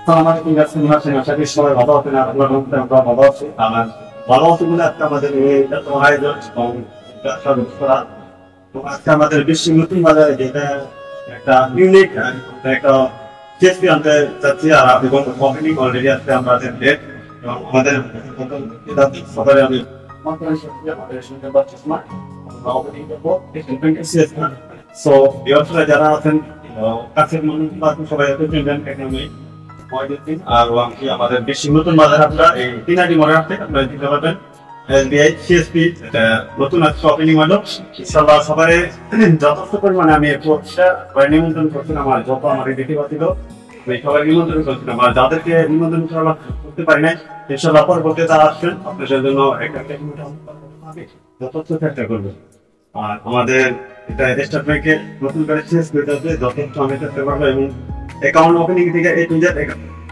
আসসালামু আলাইকুম আশা করি সবাই ভালো আছেন আর আমরা ভালো আছি। আমার ভালো আছে বলে আজকে আমাদের এই আয়োজন এবং আজকে আমাদের বিশ্ব নতুন বাজারে যেটা একটা ইউনিক একটা চেষ্টি আনতে চাচ্ছি আর এবং কমিটি অলরেডি আজকে আমাদের ডেট এবং আমাদের সকালে আমি সো বিয়াররা যারা আছেন কাছের মানুষ সবাই আর আমাদের বেশি নতুন বাজার আপনারা এই তিনাটি মনে রাখতে আপনারা দিতে পারবেন এসবিআই সিএসপি নতুন ওপেনিং হলো ইনশাআল্লাহ সবাই যথেষ্ট পরিমাণে আমি নিমন্ত্রণ করছিলাম আমার যত আমার দেখতে পাচ্ছিল সবাই নিমন্ত্রণ করছিলাম আর যাদেরকে নিমন্ত্রণ করতে পারি নাই ইনশাআল্লাহ পরবর্তীতে তারা আসবেন আপনাদের জন্য একটা যথেষ্ট চেষ্টা করবেন। আর আমাদের এটা স্টেট ব্যাংকে নতুন করে সিএসপি যথেষ্ট আমি চেষ্টা করবো এবং অ্যাকাউন্ট ওপেনিং থেকে এই টু জেড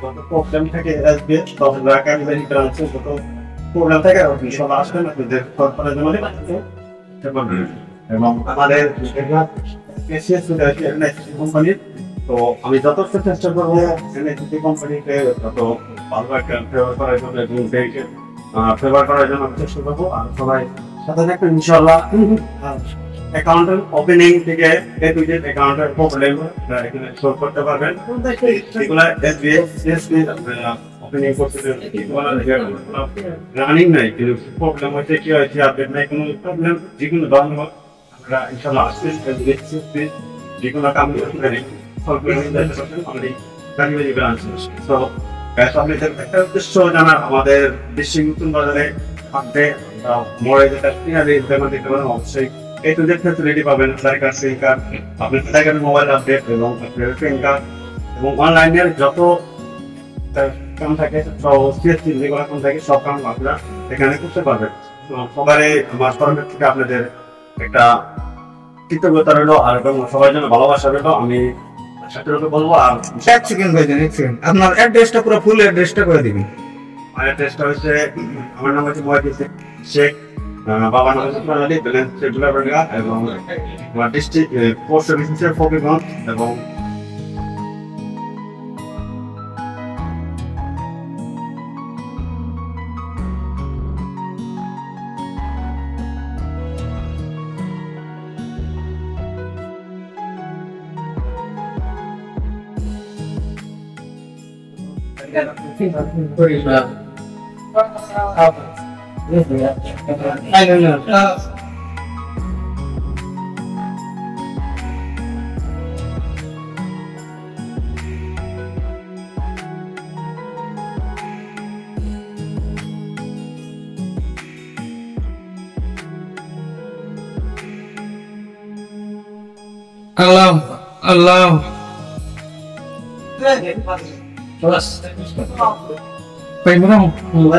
কত প্রবলেম থাকে এসবিআই তত টাকা নিবেন ট্রান্সফার কত প্রবলেম থাকে সব আসবেন আপনাদের করার জন্য এবং আমাদের কোম্পানি তো আমি যথেষ্ট চেষ্টা করবো এনএসসি কোম্পানিকে যত ভালো একটা ফেভার করার জন্য এবং ফেভার করার জন্য আমি চেষ্টা করবো আর সবাই সাথে থাকবেন ইনশাআল্লাহ। অ্যাকাউন্ট ওপেনিং থেকে এ টু জেড অ্যাকাউন্টের প্রবলেম এখানে সলভ করতে পারবেন এগুলা এসবিআই সিএসপি ওপেনিং করতে রানিং নাই কিন্তু প্রবলেম হচ্ছে কি হয়েছে আপডেট নাই কোনো প্রবলেম যেগুলো ধন্যবাদ আমরা ইনশাআল্লাহ আসবেন এসবিআই সিএসপি যেগুলো কাম করে সলভ করে নিতে পারবেন আমাদের গাড়ি ব্রাঞ্চ সো আপনাদের একটা উদ্দেশ্য জানা আমাদের বিশ্বের নতুন বাজারে থাকবে মোড়ে যেটা কিনারে পেমেন্ট দিতে পারেন অবশ্যই এই টু জেড ফ্যাসিলিটি পাবেন আধার কার্ড সিম কার্ড আপনার আধার কার্ড মোবাইল আপডেট এবং আপনার প্যান কার্ড এবং অনলাইনের যত কাম থাকে সব সিএসসি যেগুলো কাম থাকে সব কাম আপনারা এখানে করতে পারবেন। সবারই আমার তরফ থেকে আপনাদের একটা কৃতজ্ঞতা রইল আর সবার জন্য ভালোবাসা রইল। আমি বলবো আর এক সেকেন্ড আপনার অ্যাড্রেসটা পুরো ফুল অ্যাড্রেসটা করে দিবেন। আমার অ্যাড্রেসটা হচ্ছে আমার নাম হচ্ছে মহিউদ্দিন শেখ, বাবার নাম হচ্ছে সোনালী এবং আমার ডিস্ট্রিক্ট পোস্ট অফিসের ফকিরগঞ্জ এবং Allah Allah Primero Video